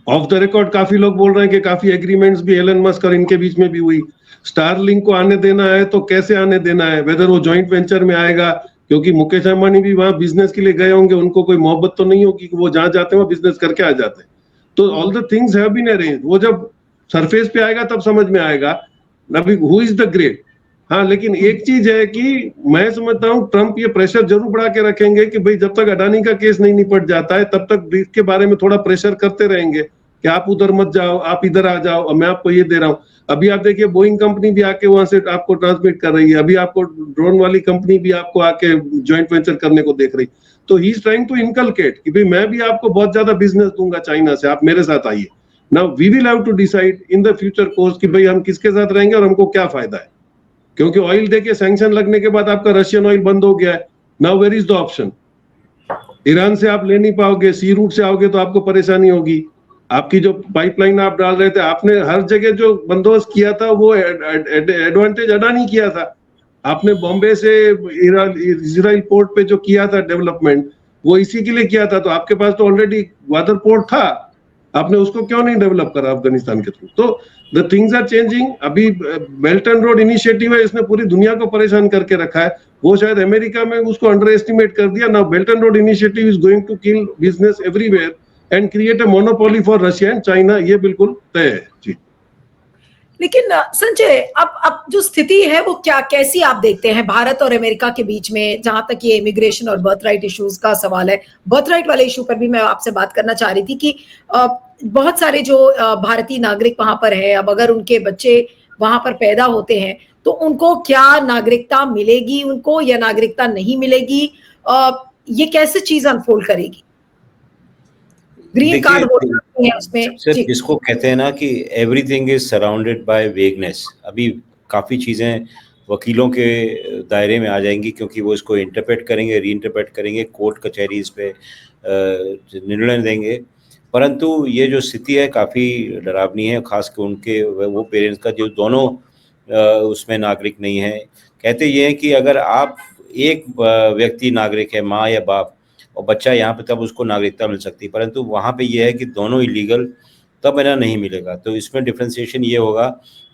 ऑफ द रिकॉर्ड काफी लोग बोल रहे हैं कि काफी एग्रीमेंट्स भी एलन मस्क और इनके बीच में भी हुई। स्टारलिंक को आने देना है तो कैसे आने देना है, वेदर वो जॉइंट वेंचर में आएगा, क्योंकि मुकेश अंबानी भी वहां बिजनेस के लिए गए होंगे, उनको कोई मोहब्बत तो नहीं होगी कि वो जहां जाते हैं वो बिजनेस करके आ जाते हैं। तो all the things have been arranged. वो जब सरफेस पे आएगा तब समझ में आएगा अभी हु इज द ग्रेट। हाँ, लेकिन एक चीज है कि मैं समझता हूँ ट्रंप ये प्रेशर जरूर बढ़ा के रखेंगे कि भाई जब तक अडानी का केस नहीं निपट जाता है तब तक ब्रिक्स के बारे में थोड़ा प्रेशर करते रहेंगे कि आप उधर मत जाओ, आप इधर आ जाओ, और मैं आपको ये दे रहा हूँ। अभी आप देखिए बोइंग कंपनी भी आके वहां से आपको ट्रांसमिट कर रही है, अभी आपको ड्रोन वाली कंपनी भी आपको आके ज्वाइंट वेंचर करने को देख रही। तो he is trying to inculcate कि भाई मैं भी आपको बहुत ज्यादा बिजनेस दूंगा चाइना से, आप मेरे साथ आइए। Now we will have to decide in the future course कि भाई हम किसके साथ रहेंगे और हमको क्या फायदा है। क्योंकि ऑयल देखिए सैंक्शन लगने के बाद आपका रशियन ऑयल बंद हो गया है। Now where is the option? Iran से आप ले नहीं पाओगे, सी रूट से आओगे तो आपको परेशानी होगी। आपकी जो पाइपलाइन आप डाल रहे थे, आपने हर जगह जो बंदोबस्त किया था वो एडवांटेज अडानी किया था। आपने बॉम्बे से इजराइल पोर्ट पे जो किया था डेवलपमेंट, वो इसी के लिए किया था। तो आपके पास तो ऑलरेडी ग्वादर पोर्ट था, आपने उसको क्यों नहीं डेवलप करा अफगानिस्तान के थ्रू? तो द थिंग्स आर चेंजिंग। अभी बेल्ट एंड रोड इनिशिएटिव है, इसने पूरी दुनिया को परेशान करके रखा है। वो शायद अमेरिका में उसको अंडर एस्टिमेट कर दिया। Now belt and road initiative is going to kill business everywhere and create a monopoly for Russia and China. ये बिल्कुल तय है जी। लेकिन संजय, अब जो स्थिति है वो कैसी आप देखते हैं भारत और अमेरिका के बीच में, जहां तक ये इमिग्रेशन और बर्थ राइट इश्यूज का सवाल है? बर्थ राइट वाले इशू पर भी मैं आपसे बात करना चाह रही थी कि बहुत सारे जो भारतीय नागरिक वहां पर है, अब अगर उनके बच्चे वहां पर पैदा होते हैं तो उनको क्या नागरिकता मिलेगी उनको, या नागरिकता नहीं मिलेगी? ये कैसे चीज अनफोल्ड करेगी? ग्रीन कार्ड होल्डर नहीं है उसमें। सिर्फ जी, जिसको कहते हैं ना कि everything is surrounded by vagueness, अभी काफ़ी चीज़ें वकीलों के दायरे में आ जाएंगी, क्योंकि वो इसको इंटरप्रेट करेंगे, री इंटरप्रेट करेंगे, कोर्ट कचहरी इस पे निर्णय देंगे। परंतु ये जो स्थिति है काफ़ी डरावनी है, खास कर उनके वो पेरेंट्स का जो दोनों उसमें नागरिक नहीं है। कहते ये हैं कि अगर आप एक व्यक्ति नागरिक है, माँ या बाप, और बच्चा यहाँ पे, तब उसको नागरिकता मिल सकती है, परंतु वहाँ पे ये है कि दोनों इलीगल, तब है ना नहीं मिलेगा। तो इसमें डिफ्रेंसिएशन ये होगा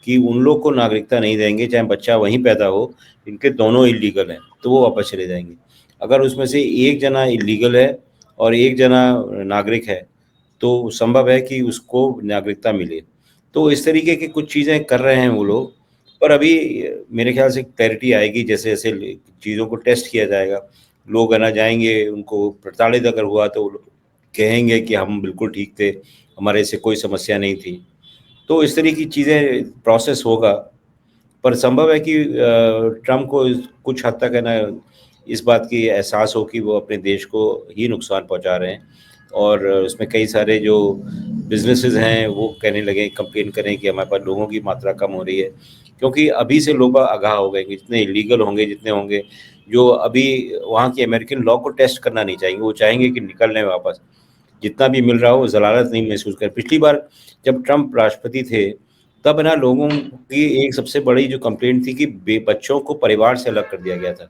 कि उन लोग को नागरिकता नहीं देंगे चाहे बच्चा वहीं पैदा हो, इनके दोनों इलीगल हैं तो वो वापस चले जाएंगे। अगर उसमें से एक जना इलीगल है और एक जना नागरिक है तो संभव है कि उसको नागरिकता मिले। तो इस तरीके की कुछ चीज़ें कर रहे हैं वो लोग, पर अभी मेरे ख्याल से क्लैरिटी आएगी जैसे जैसे चीज़ों को टेस्ट किया जाएगा। लोग है ना जाएंगे, उनको प्रताड़ित अगर हुआ तो कहेंगे कि हम बिल्कुल ठीक थे, हमारे से कोई समस्या नहीं थी। तो इस तरह की चीज़ें प्रोसेस होगा, पर संभव है कि ट्रम्प को कुछ हद तक है ना इस बात की एहसास हो कि वो अपने देश को ही नुकसान पहुंचा रहे हैं, और उसमें कई सारे जो बिजनेसेस हैं वो कहने लगे, कंप्लेन करें कि हमारे पास लोगों की मात्रा कम हो रही है, क्योंकि अभी से लोग आगाह हो गए कि जितने इलीगल होंगे, जितने होंगे जो अभी वहाँ की अमेरिकन लॉ को टेस्ट करना नहीं चाहेंगे, वो चाहेंगे कि निकल लें वापस, जितना भी मिल रहा हो ज़लालत नहीं महसूस कर। पिछली बार जब ट्रम्प राष्ट्रपति थे तब ना लोगों की एक सबसे बड़ी जो कंप्लेंट थी कि बच्चों को परिवार से अलग कर दिया गया था।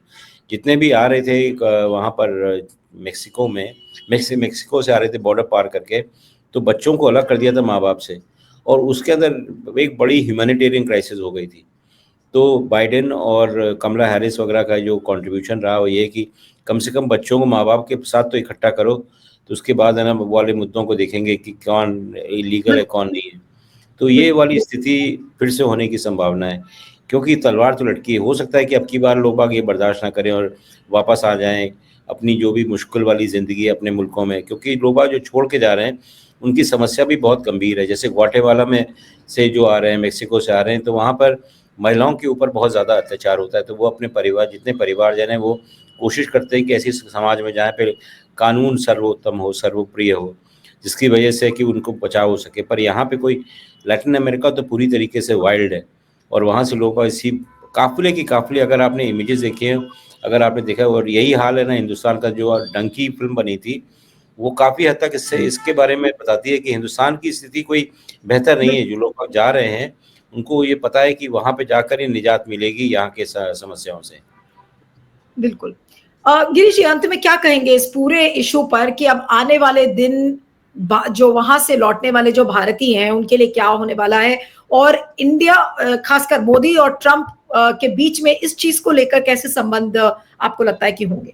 जितने भी आ रहे थे वहाँ पर मेक्सिको में, मेक्सिको से आ रहे थे बॉर्डर पार करके, तो बच्चों को अलग कर दिया था माँ बाप से, और उसके अंदर एक बड़ी ह्यूमैनिटेरियन क्राइसिस हो गई थी। तो बाइडेन और कमला हैरिस वगैरह का जो कंट्रीब्यूशन रहा वो ये कि कम से कम बच्चों को माँ बाप के साथ तो इकट्ठा करो, तो उसके बाद है ना वाले मुद्दों को देखेंगे कि कौन इलीगल है कौन नहीं है। तो ये वाली स्थिति फिर से होने की संभावना है, क्योंकि तलवार तो लटकी है। हो सकता है कि अब की बार लोग बाग ये बर्दाश्त ना करें और वापस आ जाएं अपनी जो भी मुश्किल वाली ज़िंदगी है अपने मुल्कों में, क्योंकि लोग बाग जो छोड़ के जा रहे हैं उनकी समस्या भी बहुत गंभीर है। जैसे ग्वाटेमाला में से जो आ रहे हैं, मेक्सिको से आ रहे हैं, तो वहाँ पर महिलाओं के ऊपर बहुत ज़्यादा अत्याचार होता है। तो वो अपने परिवार, जितने परिवारजन हैं, वो कोशिश करते हैं कि ऐसी समाज में जहाँ पे कानून सर्वोत्तम हो, सर्वप्रिय हो, जिसकी वजह से कि उनको बचाव हो सके। पर यहाँ पे कोई, लैटिन अमेरिका तो पूरी तरीके से वाइल्ड है, और वहाँ से लोगों का इसी काफिले की काफिले, अगर आपने इमेजेस देखे हैं, अगर आपने देखा, और यही हाल है ना हिंदुस्तान का। जो डंकी फिल्म बनी थी वो काफ़ी हद तक इसके बारे में बताती है कि हिंदुस्तान की स्थिति कोई बेहतर नहीं है। जो लोग जा रहे हैं उनको ये पता है कि वहाँ पे जाकर ही निजात मिलेगी यहाँ के समस्याओं से। बिल्कुल। गिरीश जी, अंत में क्या कहेंगे इस पूरे इशू पर कि अब आने वाले दिन जो वहां से लौटने वाले जो भारतीय हैं उनके लिए क्या होने वाला है, और इंडिया, खासकर मोदी और ट्रंप के बीच में इस चीज को लेकर कैसे संबंध आपको लगता है कि होंगे?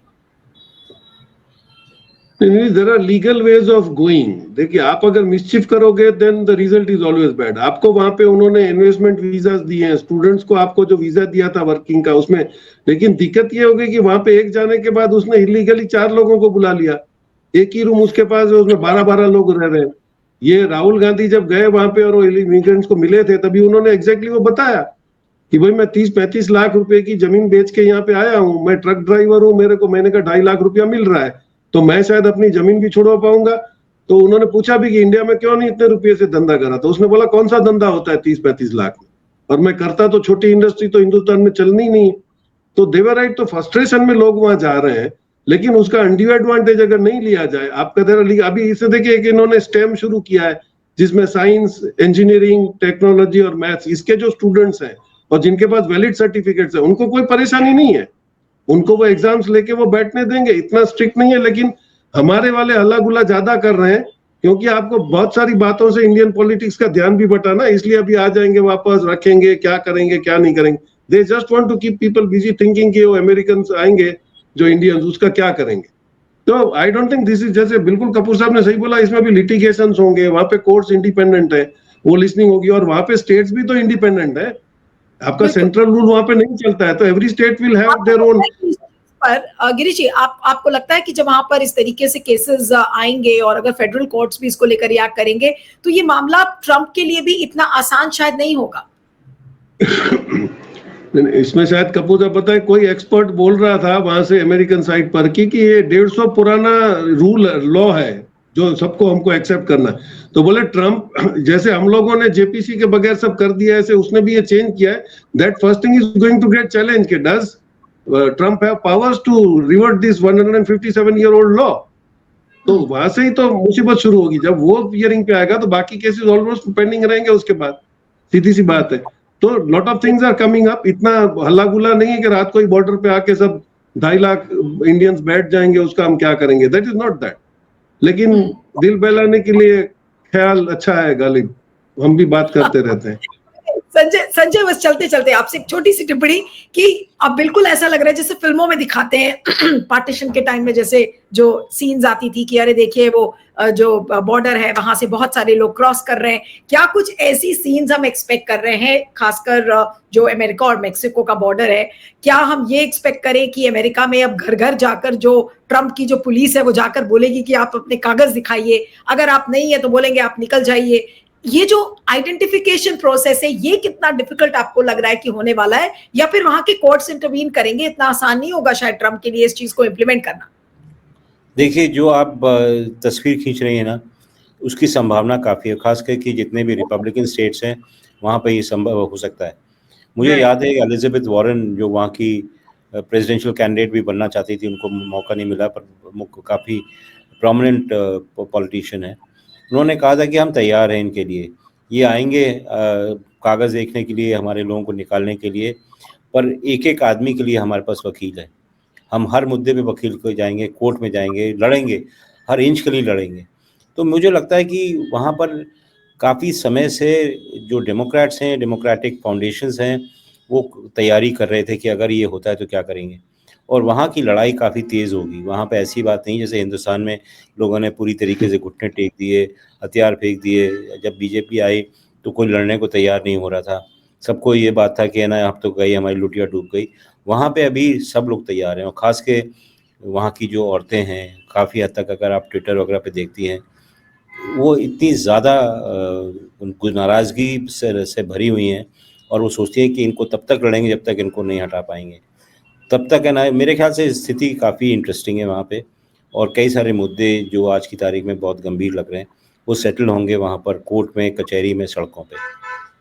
There are legal ways of going. देखिए, आप अगर मिसचिफ करोगे then the result is always bad. आपको वहां पे उन्होंने इन्वेस्टमेंट वीजा दिए हैं, स्टूडेंट्स को आपको जो वीजा दिया था वर्किंग का उसमें, लेकिन दिक्कत ये हो गई कि वहां पे एक जाने के बाद उसने इलीगली 4 लोगों को बुला लिया। एक ही रूम उसके पास है, उसमें 12-12 लोग रह रहे हैं। ये राहुल गांधी जब गए वहां पे और वो इमिग्रेंट्स को मिले थे, तभी उन्होंने एग्जैक्टली वो बताया कि भाई मैं 30-35 लाख रुपए की जमीन बेच के यहाँ पे आया हूँ, मैं ट्रक ड्राइवर हूँ, मेरे को महीने का 2.5 लाख रुपया मिल रहा है, तो मैं शायद अपनी जमीन भी छुड़वा पाऊंगा। तो उन्होंने पूछा भी कि इंडिया में क्यों नहीं इतने रुपये से धंधा करा, तो उसने बोला कौन सा धंधा होता है 30-35 लाख में, और मैं करता तो छोटी इंडस्ट्री तो हिंदुस्तान में चलनी नहीं। तो देवर राइट, तो फ्रस्ट्रेशन में लोग वहां जा रहे हैं, लेकिन उसका अनड्यू एडवांटेज अगर नहीं लिया जाए, आपका तेरा अभी इसे देखिए कि इन्होंने स्टेम शुरू किया है जिसमें साइंस, इंजीनियरिंग, टेक्नोलॉजी और मैथ्स, इसके जो स्टूडेंट्स हैं और जिनके पास वैलिड सर्टिफिकेट्स है उनको कोई परेशानी नहीं है, उनको वो एग्जाम्स लेके वो बैठने देंगे, इतना स्ट्रिक्ट नहीं है। लेकिन हमारे वाले हल्ला गुल्ला ज्यादा कर रहे हैं, क्योंकि आपको बहुत सारी बातों से इंडियन पॉलिटिक्स का ध्यान भी बटाना, इसलिए अभी आ जाएंगे वापस, रखेंगे, क्या करेंगे क्या नहीं करेंगे। They just want to keep people busy thinking कि वो अमेरिकन आएंगे जो इंडियंस, उसका क्या करेंगे। तो I don't think this is, जैसे बिल्कुल कपूर साहब ने सही बोला, इसमें भी लिटिगेशंस होंगे, वहां पे कोर्ट्स इंडिपेंडेंट है, वो लिसनिंग होगी, और वहां पे स्टेट्स भी तो इंडिपेंडेंट है। आपका सेंट्रल रूल वहां पे नहीं चलता है, तो every state will have their own. पर गिरीश जी, आपको लगता है कि जब वहां पर इस तरीके से केसेस आएंगे और अगर फेडरल कोर्ट्स भी इसको लेकर रिएक्ट करेंगे, तो ये मामला ट्रंप के लिए भी इतना आसान शायद नहीं होगा? इसमें शायद कपूर साहब, पता है, कोई एक्सपर्ट बोल रहा था वहां से अमेरिकन साइड पर कि ये 150 पुराना रूल लॉ है जो सबको हमको एक्सेप्ट करना है। तो बोले ट्रम्प जैसे हम लोगों ने जेपीसी के बगैर सब कर दिया, ऐसे उसने भी ये चेंज किया है। That first thing is going to get challenge कि does Trump have powers to revert this 157 year old law. तो वहां से ही तो मुसीबत शुरू होगी। जब वो हियरिंग पे आएगा तो बाकी केसेस ऑलमोस्ट पेंडिंग रहेंगे उसके बाद, सीधी सी बात है। तो lot of things are coming up. इतना हल्ला गुल्ला नहीं है कि रात को ही बॉर्डर पे आके सब 2.5 लाख इंडियंस बैठ जाएंगे, उसका हम क्या करेंगे। That is not that. लेकिन दिल बहलाने के लिए ख्याल अच्छा है गालिब, हम भी बात करते रहते हैं। संजय बस चलते चलते आपसे एक छोटी सी टिप्पणी कि अब बिल्कुल ऐसा लग रहा है जैसे फिल्मों में दिखाते हैं पार्टीशन के टाइम में, जैसे जो सीन्स आती थी कि अरे देखिए वो जो बॉर्डर है वहां से बहुत सारे लोग क्रॉस कर रहे हैं। क्या कुछ ऐसी सीन्स हम एक्सपेक्ट कर रहे हैं, खासकर जो अमेरिका और मेक्सिको का बॉर्डर है? क्या हम ये एक्सपेक्ट करें कि अमेरिका में अब घर घर जाकर जो ट्रम्प की जो पुलिस है वो जाकर बोलेगी कि आप अपने कागज दिखाइए, अगर आप नहीं है तो बोलेंगे आप निकल जाइए? ये जो आइडेंटिफिकेशन प्रोसेस है ये कितना डिफिकल्ट आपको लग रहा है कि होने वाला है, या फिर वहां के कोर्ट्स इंटरवीन करेंगे? इतना आसान नहीं होगा शायद ट्रम्प के लिए इस चीज को इम्प्लीमेंट करना। देखिए, जो आप तस्वीर खींच रही हैं ना, उसकी संभावना काफ़ी है, खासकर कि जितने भी रिपब्लिकन स्टेट्स हैं वहाँ पे ये संभव हो सकता है। मुझे याद है एलिजाबेथ वॉरेन जो वहाँ की प्रेसिडेंशियल कैंडिडेट भी बनना चाहती थी, उनको मौका नहीं मिला, पर काफ़ी प्रोमिनेंट पॉलिटिशियन है। उन्होंने कहा था कि हम तैयार हैं इनके लिए, ये आएंगे कागज़ देखने के लिए, हमारे लोगों को निकालने के लिए, पर एक एक आदमी के लिए हमारे पास वकील है। हम हर मुद्दे पे वकील को जाएंगे, कोर्ट में जाएंगे, लड़ेंगे, हर इंच के लिए लड़ेंगे। तो मुझे लगता है कि वहाँ पर काफ़ी समय से जो डेमोक्रेट्स हैं, डेमोक्रेटिक फाउंडेशंस हैं, वो तैयारी कर रहे थे कि अगर ये होता है तो क्या करेंगे। और वहाँ की लड़ाई काफ़ी तेज़ होगी। वहाँ पे ऐसी बात नहीं जैसे हिंदुस्तान में लोगों ने पूरी तरीके से घुटने टेक दिए, हथियार फेंक दिए। जब बीजेपी आई तो कोई लड़ने को तैयार नहीं हो रहा था। सबको ये बात था कि है ना, अब तो गई हमारी लुटिया डूब गई। वहाँ पे अभी सब लोग तैयार हैं, और ख़ास के वहाँ की जो औरतें हैं, काफ़ी हद तक अगर आप ट्विटर वगैरह पे देखती हैं, वो इतनी ज़्यादा नाराज़गी से भरी हुई हैं, और वो सोचती हैं कि इनको तब तक लड़ेंगे जब तक इनको नहीं हटा पाएंगे। तब तक है ना, मेरे ख्याल से स्थिति काफ़ी इंटरेस्टिंग है वहाँ पे, और कई सारे मुद्दे जो आज की तारीख में बहुत गंभीर लग रहे हैं वो सेटल होंगे वहाँ पर, कोर्ट में, कचहरी में, सड़कों पे।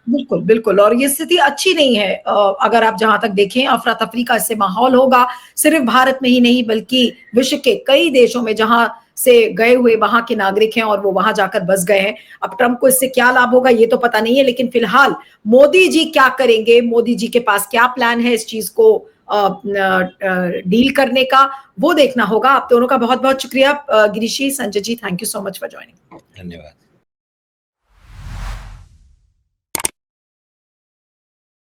बिल्कुल बिल्कुल, और ये स्थिति अच्छी नहीं है। अगर आप जहां तक देखें, अफरा तफरी का इससे माहौल होगा, सिर्फ भारत में ही नहीं बल्कि विश्व के कई देशों में जहां से गए हुए वहां के नागरिक हैं और वो वहां जाकर बस गए हैं। अब ट्रम्प को इससे क्या लाभ होगा ये तो पता नहीं है, लेकिन फिलहाल मोदी जी क्या करेंगे, मोदी जी के पास क्या प्लान है इस चीज को डील करने का, वो देखना होगा। आप दोनों का बहुत बहुत शुक्रिया। गिरीशी, Sanjay ji, thank you so much for joining. धन्यवाद।